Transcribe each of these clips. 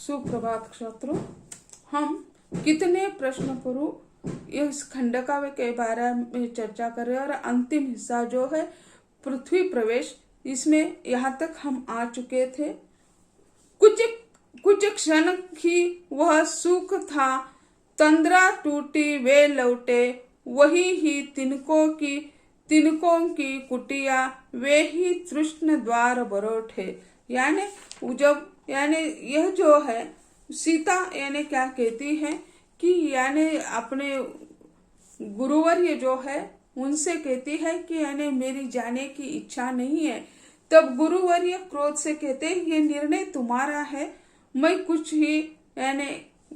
सुप्रभात छात्रों। हम कितने प्रश्न करूं इस खंडकाव्य के बारे में चर्चा कर रहे हैं और अंतिम हिस्सा जो है पृथ्वी प्रवेश, इसमें यहाँ तक हम आ चुके थे। कुछ कुछ क्षण ही वह सुख था, तंद्रा टूटी वे लौटे, वही ही तिनकों की कुटिया, वे ही तृष्ण द्वार बरोठे। यानी यह जो है सीता यानी क्या कहती है कि यानी अपने गुरुवर्य जो है उनसे कहती है कि यानी मेरी जाने की इच्छा नहीं है। तब गुरुवर्य क्रोध से कहते हैं ये निर्णय तुम्हारा है, मैं कुछ ही यानी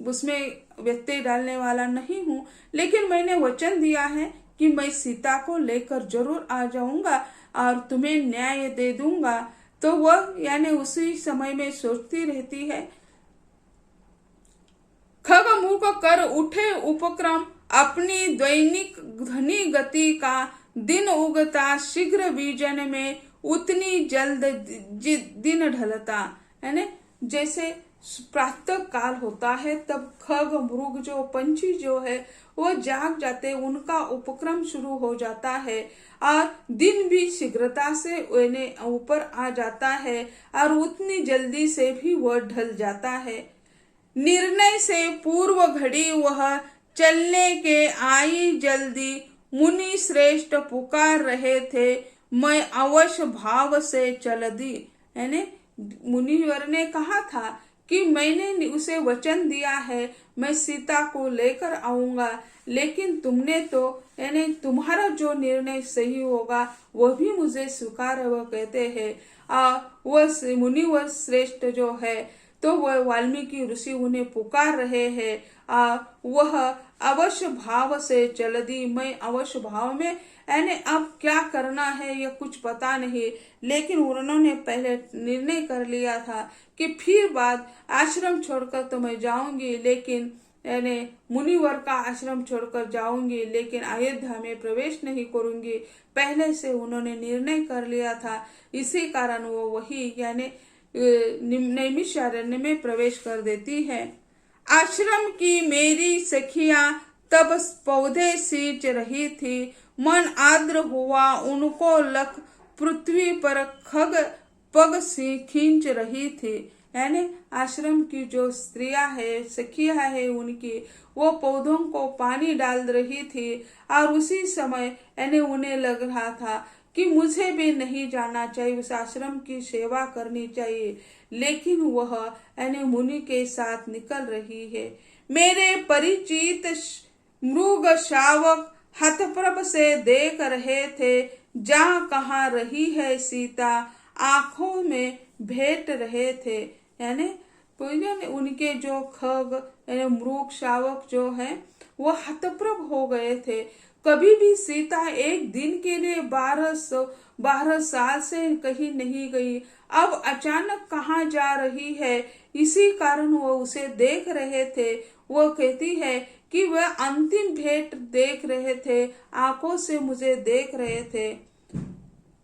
उसमें व्यत्यय डालने वाला नहीं हूँ, लेकिन मैंने वचन दिया है कि मैं सीता को लेकर जरूर आ जाऊंगा और तुम्हें न्याय दे दूंगा। तो वह यानी उसी समय में सोचती रहती है। खगमुख कर उठे उपक्रम, अपनी दैनिक धनी गति का, दिन उगता शीघ्र विजन में, उतनी जल्द दिन ढलता। यानी जैसे प्रातः काल होता है तब खग मृग जो पंछी जो है वो जाग जाते, उनका उपक्रम शुरू हो जाता है और दिन भी शीघ्रता से ऊपर आ जाता है और उतनी जल्दी से भी वह ढल जाता है। निर्णय से पूर्व घड़ी वह चलने के आई जल्दी, मुनि श्रेष्ठ पुकार रहे थे, मैं अवश्य भाव से चल दी। यानी मुनिवर ने कहा था कि मैंने उसे वचन दिया है मैं सीता को लेकर आऊंगा, लेकिन तुमने तो यानी तुम्हारा जो निर्णय सही होगा वह भी मुझे स्वीकार है। वह कहते हैं वह मुनिवर श्रेष्ठ जो है तो वह वाल्मीकि ऋषि उन्हें पुकार रहे हैं। वह अवश्य भाव से चल दी, मैं अवश्य भाव में यानी अब क्या करना है यह कुछ पता नहीं, लेकिन उन्होंने पहले निर्णय कर लिया था कि फिर बाद आश्रम छोड़कर तो मैं जाऊंगी, लेकिन यानी मुनिवर का आश्रम छोड़कर जाऊंगी, लेकिन अयोध्या में प्रवेश नहीं करूंगी। पहले से उन्होंने निर्णय कर लिया था, इसी कारण वो वही यानी नैमिषारण्य में प्रवेश कर देती है। आश्रम की मेरी सखियां तब पौधे सींच रही थी, मन आर्द्र हुआ उनको लख, पृथ्वी पर खग पग सी खींच रही थी। यानी आश्रम की जो स्त्रियां है सखियां है उनकी वो पौधों को पानी डाल रही थी और उसी समय यानी उन्हें लग रहा था कि मुझे भी नहीं जाना चाहिए, उस आश्रम की सेवा करनी चाहिए, लेकिन वह यानी मुनि के साथ निकल रही है। मेरे परिचित मृग शावक हथप्रभ से देख रहे थे, जहाँ कहाँ रही है सीता, आंखों में भेंट रहे थे। यानी उनके जो खग यानी मृग शावक जो है वो हतप्रभ हो गए थे। कभी भी सीता एक दिन के लिए 12 साल से कहीं नहीं गई, अब अचानक कहाँ जा रही है, इसी कारण वो उसे देख रहे थे। वो कहती है कि वह अंतिम भेंट देख रहे थे, आंखों से मुझे देख रहे थे।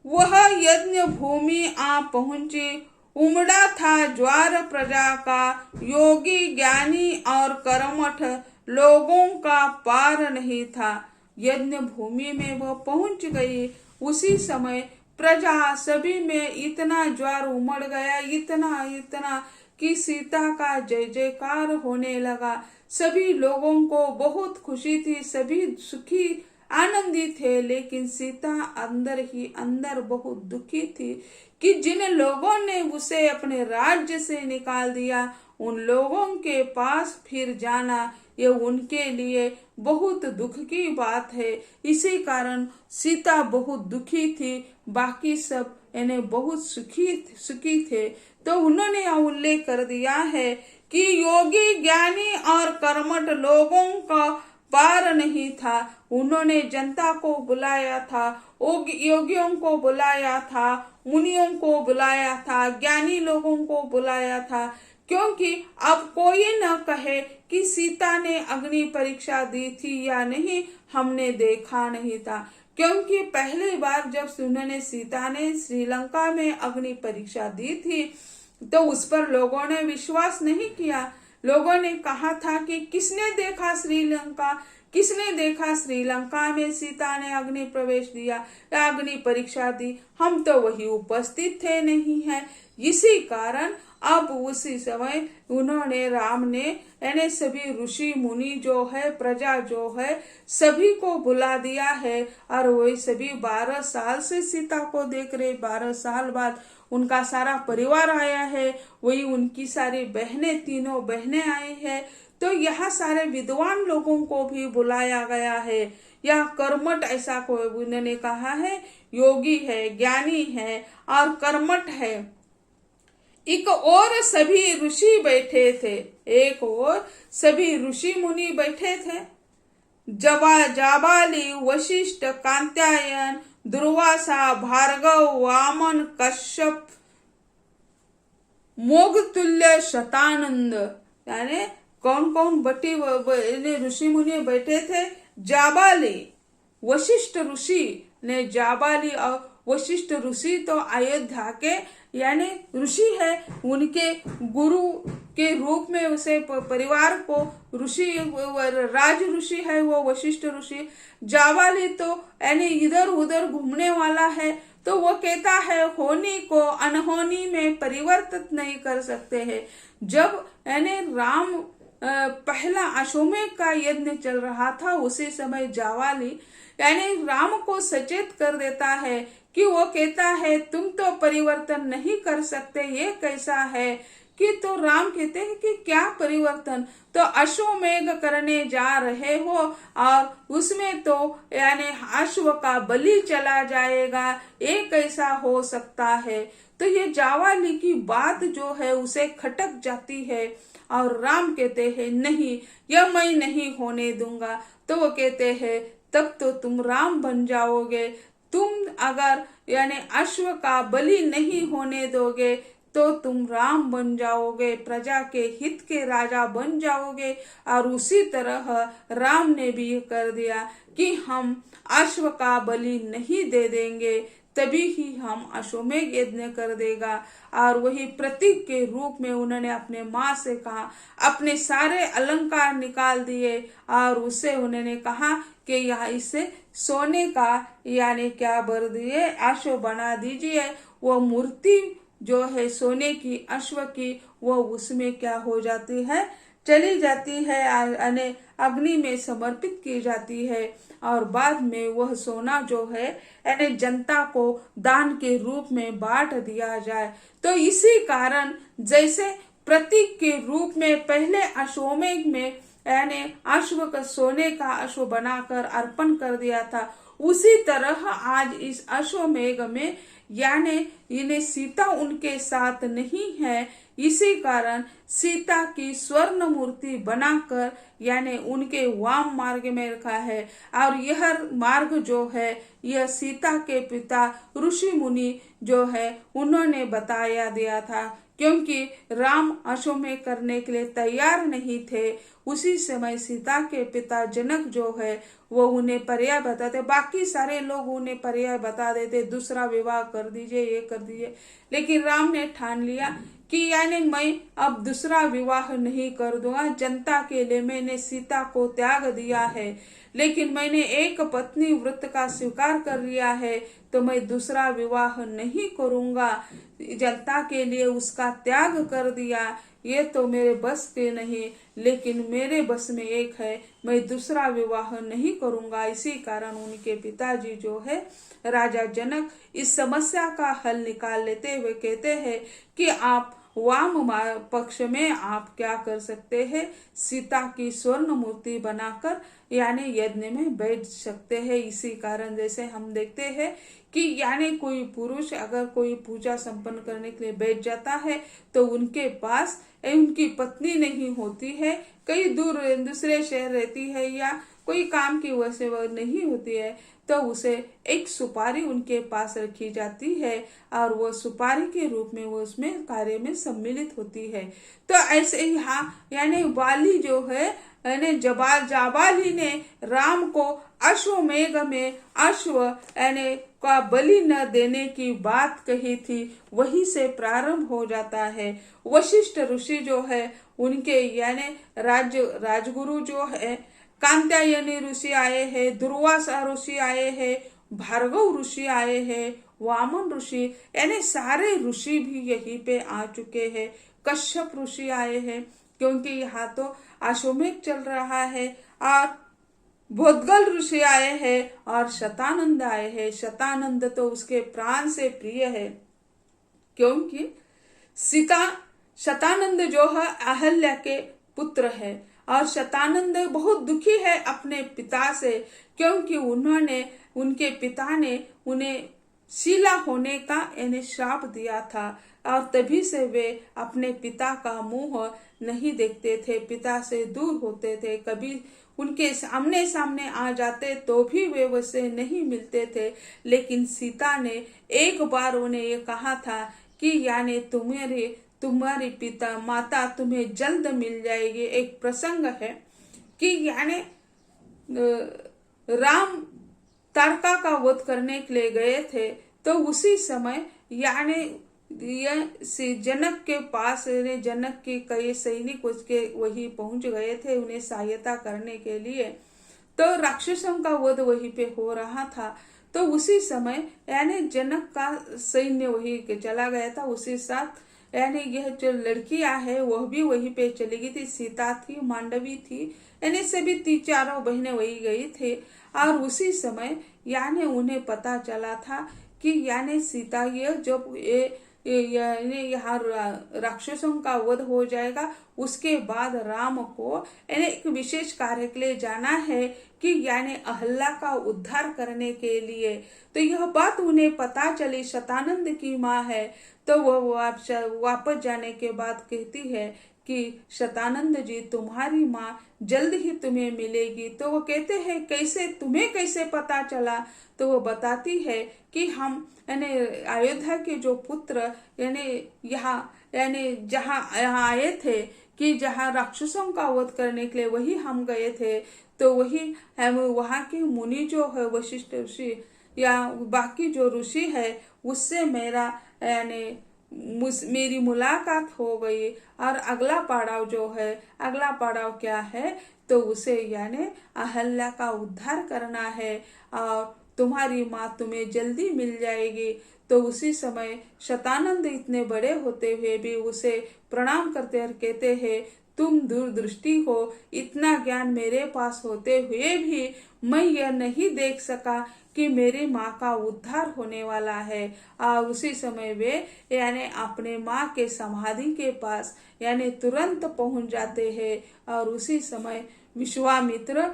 वह यज्ञ भूमि आ पहुंची, उमड़ा था ज्वार प्रजा का, योगी ज्ञानी और कर्मठ लोगों का पार नहीं था। यज्ञ भूमि में वह पहुंच गई, उसी समय प्रजा सभी में इतना ज्वार उमड़ गया, इतना कि सीता का जय जयकार होने लगा। सभी लोगों को बहुत खुशी थी, सभी सुखी आनंदित थे, लेकिन सीता अंदर ही अंदर बहुत दुखी थी कि जिन लोगों ने उसे अपने राज्य से निकाल दिया उन लोगों के पास फिर जाना ये उनके लिए बहुत दुख की बात है। इसी कारण सीता बहुत दुखी थी, बाकी सब यानी बहुत सुखी थे। तो उन्होंने उल्लेख कर दिया है कि योगी ज्ञानी और कर्मठ लोगों का पार नहीं था। उन्होंने जनता को बुलाया था, योगियों को बुलाया था, मुनियों को बुलाया था, ज्ञानी लोगों को बुलाया था, क्योंकि अब कोई न कहे कि सीता ने अग्नि परीक्षा दी थी या नहीं, हमने देखा नहीं था। क्योंकि पहली बार जब उन्होंने सीता ने श्रीलंका में अग्नि परीक्षा दी थी तो उस पर लोगों ने विश्वास नहीं किया। लोगों ने कहा था कि किसने देखा श्रीलंका, किसने देखा श्रीलंका में सीता ने अग्नि प्रवेश दिया या अग्नि परीक्षा दी, हम तो वही उपस्थित थे नहीं है। इसी कारण अब उसी समय उन्होंने, राम ने यानी सभी ऋषि मुनि जो है, प्रजा जो है, सभी को बुला दिया है। और वही सभी 12 साल से सीता को देख रहे। 12 साल बाद उनका सारा परिवार आया है, वही उनकी सारी बहनें, तीनों बहनें आई है। तो यहाँ सारे विद्वान लोगों को भी बुलाया गया है। यह कर्मठ, ऐसा कोई उन्होंने कहा है, योगी है, ज्ञानी है और कर्मठ है। एक और सभी ऋषि बैठे थे, एक और सभी ऋषि मुनि बैठे थे। जाबाली, वशिष्ठ, कांत्यायन, दुर्वासा, भार्गव, वामन, कश्यप, मोगतुल्य, शतानंद, यानी कौन कौन बटी ऋषि मुनि बैठे थे। जाबाली, वशिष्ठ ऋषि ने, जाबाली और वशिष्ठ ऋषि तो अयोध्या के यानी ऋषि है, उनके गुरु के रूप में उसे परिवार को ऋषि, राज ऋषि है वो वशिष्ठ ऋषि। जाबाली तो यानी इधर उधर घूमने वाला है, तो वो कहता है होनी को अनहोनी में परिवर्तित नहीं कर सकते हैं। जब यानी राम पहला अश्वमेध का यज्ञ चल रहा था, उसी समय जाबाली यानी राम को सचेत कर देता है कि वो कहता है तुम तो परिवर्तन नहीं कर सकते, ये कैसा है कि, तो राम कहते हैं कि क्या परिवर्तन, तो अश्वमेध करने जा रहे हो और उसमें तो यानी अश्व का बलि चला जाएगा, ये कैसा हो सकता है। तो ये जाबाली की बात जो है उसे खटक जाती है और राम कहते हैं नहीं, यह मैं नहीं होने दूंगा। तो वो कहते हैं तब तो तुम राम बन जाओगे, तुम अगर यानी अश्व का बलि नहीं होने दोगे तो तुम राम बन जाओगे, प्रजा के हित के राजा बन जाओगे। और उसी तरह राम ने भी कर दिया कि हम अश्व का बलि नहीं दे देंगे, तभी ही हम अश्वमेध यज्ञ कर देगा। और वही प्रतीक के रूप में उन्होंने अपने माँ से कहा, अपने सारे अलंकार निकाल दिए और उससे उन्होंने कहा कि यह इसे सोने का यानी क्या भर दिए, अश्व बना दीजिए। वो मूर्ति जो है सोने की, अश्व की, वो उसमें क्या हो जाती है, चली जाती है, अग्नि में समर्पित की जाती है। और बाद में वह सोना जो है यानी जनता को दान के रूप में बांट दिया जाए। तो इसी कारण जैसे प्रतीक के रूप में पहले अश्वमेध में यानी अश्व का, सोने का अश्व बनाकर अर्पण कर दिया था, उसी तरह आज इस अश्वमेध में यानी इन्हें सीता उनके साथ नहीं है, इसी कारण सीता की स्वर्ण मूर्ति बनाकर यानी उनके वाम मार्ग में रखा है। और यह मार्ग जो है यह सीता के पिता ऋषि मुनि जो है उन्होंने बताया दिया था, क्योंकि राम अश्वमेध करने के लिए तैयार नहीं थे। उसी समय सीता के पिता जनक जो है वो उन्हें पर्याय बताते, बाकी सारे लोग उन्हें पर्याय बता देते, दूसरा विवाह कर दीजिए, ये कर दीजिए। लेकिन राम ने ठान लिया कि यानी मैं अब दूसरा विवाह नहीं कर दूंगा, जनता के लिए मैंने सीता को त्याग दिया है, लेकिन मैंने एक पत्नी व्रत का स्वीकार कर लिया है, तो मैं दूसरा विवाह नहीं करूंगा, जनता के लिए उसका त्याग कर दिया, ये तो मेरे बस के नहीं, लेकिन मेरे बस में एक है, मैं दूसरा विवाह नहीं करूंगा। इसी कारण उनके पिताजी जो है राजा जनक इस समस्या का हल निकाल लेते हुए कहते हैं कि आप वाम पक्ष में आप क्या कर सकते हैं, सीता की स्वर्ण मूर्ति बनाकर यानी यज्ञ में बैठ सकते हैं। इसी कारण जैसे हम देखते हैं कि यानी कोई पुरुष अगर कोई पूजा संपन्न करने के लिए बैठ जाता है तो उनके पास उनकी पत्नी नहीं होती है, कई दूर दूसरे शहर रहती है या कोई काम की वजह से वह नहीं होती है, तो उसे एक सुपारी उनके पास रखी जाती है और वो सुपारी के रूप में वो उसमें कार्य में सम्मिलित होती है। तो ऐसे ही यानी वाली जो है यानी जाबाली ने राम को अश्वमेध में अश्व यानी का बलि न देने की बात कही थी, वही से प्रारंभ हो जाता है। वशिष्ठ ऋषि जो है उनके यानी राजगुरु जो है कात्यायनी ऋषि आए हैं, दुर्वासा ऋषि आए हैं, भार्गव ऋषि आए हैं, वामन ऋषि, यानी सारे ऋषि भी यहीं पे आ चुके हैं। कश्यप ऋषि आए हैं, क्योंकि यहाँ तो अश्वमेध चल रहा है, और भोदगल ऋषि आए हैं, और शतानंद आए हैं। शतानंद तो उसके प्राण से प्रिय है, क्योंकि शतानंद जो है अहल्या के पुत्र है, और शतानंद बहुत दुखी है अपने पिता से, क्योंकि उनके पिता ने उन्हें शीला होने का यानी श्राप दिया था, और तभी से वे अपने पिता का मुंह नहीं देखते थे, पिता से दूर होते थे। कभी उनके सामने सामने आ जाते तो भी वे वैसे नहीं मिलते थे। लेकिन सीता ने एक बार उन्हें ये कहा था कि यानी तुम्हारी पिता माता तुम्हें जल्द मिल जाएगी। एक प्रसंग है कि यानी राम तारका का वध करने के लिए गए थे, तो उसी समय यानी जनक के पास जनक के कई सैनिक उसके वही पहुंच गए थे उन्हें सहायता करने के लिए। तो राक्षसों का वध वहीं पे हो रहा था। तो उसी समय यानी जनक का सैन्य वही चला गया था, उसी साथ यानी यह जो लड़कियां है वह भी वहीं पे चली गई थी। सीता थी, मांडवी थी, यानी सभी 3-4 बहनें वही गई थे। और उसी समय यानी उन्हें पता चला था कि यानी सीता ये जब यहाँ राक्षसों का वध हो जाएगा, उसके बाद राम को यानी एक विशेष कार्य के लिए जाना है कि यानी अहल्या का उद्धार करने के लिए। तो यह बात उन्हें पता चली, शतानंद की माँ है, तो वह वापस जाने के बाद कहती है कि शतानंद जी तुम्हारी माँ जल्द ही तुम्हें मिलेगी। तो वो कहते हैं कैसे, तुम्हें कैसे पता चला? तो वो बताती है कि हम यानी अयोध्या के जो पुत्र यानी जहाँ आए थे कि जहाँ राक्षसों का वध करने के लिए वही हम गए थे, तो वही हम वहाँ के मुनि जो है वशिष्ठ ऋषि या बाकी जो ऋषि है उससे मेरी मुलाकात हो गई। और अगला पड़ाव क्या है, तो उसे यानी अहल्या का उद्धार करना है और तुम्हारी माँ तुम्हें जल्दी मिल जाएगी। तो उसी समय शतानंद इतने बड़े होते हुए भी उसे प्रणाम करते और कहते हैं तुम दूरदृष्टि हो, इतना ज्ञान मेरे पास होते हुए भी मैं यह नहीं देख सका कि मेरी माँ का उद्धार होने वाला है। और उसी समय वे यानी अपने माँ के समाधि के पास यानी तुरंत पहुंच जाते हैं। और उसी समय विश्वामित्र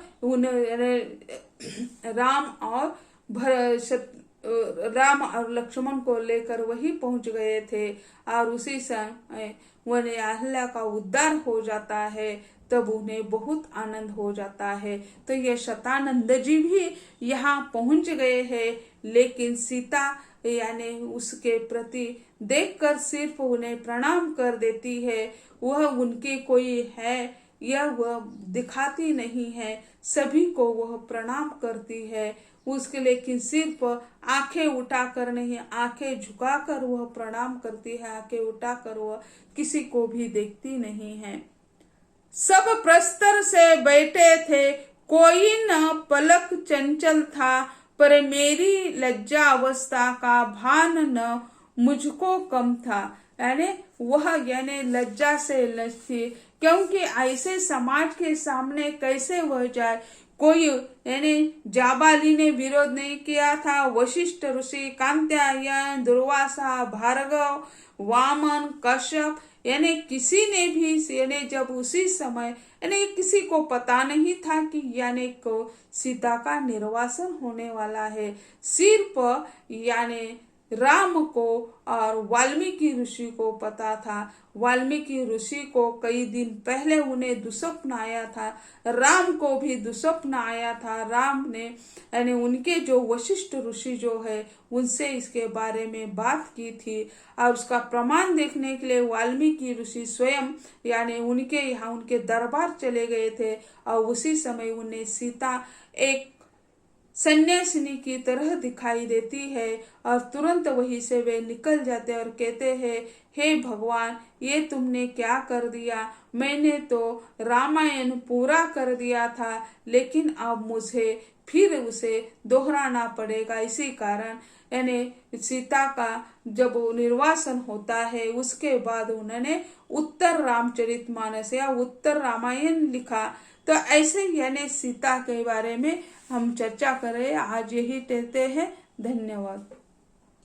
राम और लक्ष्मण को लेकर वही पहुंच गए थे, और उसी समय उन्हें अहल्या का उद्धार हो जाता है, तब उन्हें बहुत आनंद हो जाता है। तो ये शतानंद जी भी यहाँ पहुंच गए हैं, लेकिन सीता यानी उसके प्रति देखकर सिर्फ उन्हें प्रणाम कर देती है। वह उनकी कोई है यह वह दिखाती नहीं है, सभी को वह प्रणाम करती है उसके, लेकिन सिर्फ आंखें उठाकर नहीं, आंखें झुकाकर वह प्रणाम करती है, आंखें उठाकर वह किसी को भी देखती नहीं है। सब प्रस्तर से बैठे थे, कोई न पलक चंचल था, पर मेरी लज्जा अवस्था का भान न मुझको कम था। यानी लज्जा से लज थी, क्योंकि ऐसे समाज के सामने कैसे वह जाए। कोई यानी जाबाली ने विरोध नहीं किया था, वशिष्ठ ऋषि, कात्यायन, दुर्वासा, भार्गव, वामन, कश्यप, यानी किसी ने भी यानी जब उसी समय यानी किसी को पता नहीं था कि यानी को सीता का निर्वासन होने वाला है। सिर्फ यानी राम को और वाल्मीकि ऋषि को पता था। वाल्मीकि ऋषि को कई दिन पहले उन्हें दुस्वप्न आया था, राम को भी दुस्वप्न आया था। राम ने यानी उनके जो वशिष्ठ ऋषि जो है उनसे इसके बारे में बात की थी, और उसका प्रमाण देखने के लिए वाल्मीकि ऋषि स्वयं यानी उनके यहाँ उनके दरबार चले गए थे। और उसी समय उन्हें सीता एक सन्यासिनी की तरह दिखाई देती है और तुरंत वहीं से वे निकल जाते और कहते हैं, हे भगवान, ये तुमने क्या कर दिया। मैंने तो रामायण पूरा कर दिया था, लेकिन अब मुझे फिर उसे दोहराना पड़ेगा। इसी कारण यानी सीता का जब निर्वासन होता है उसके बाद उन्होंने उत्तर रामचरितमानस या उत्तर रामायण लिखा। तो ऐसे यानी सीता के बारे में हम चर्चा करें, आज यही कहते हैं। धन्यवाद।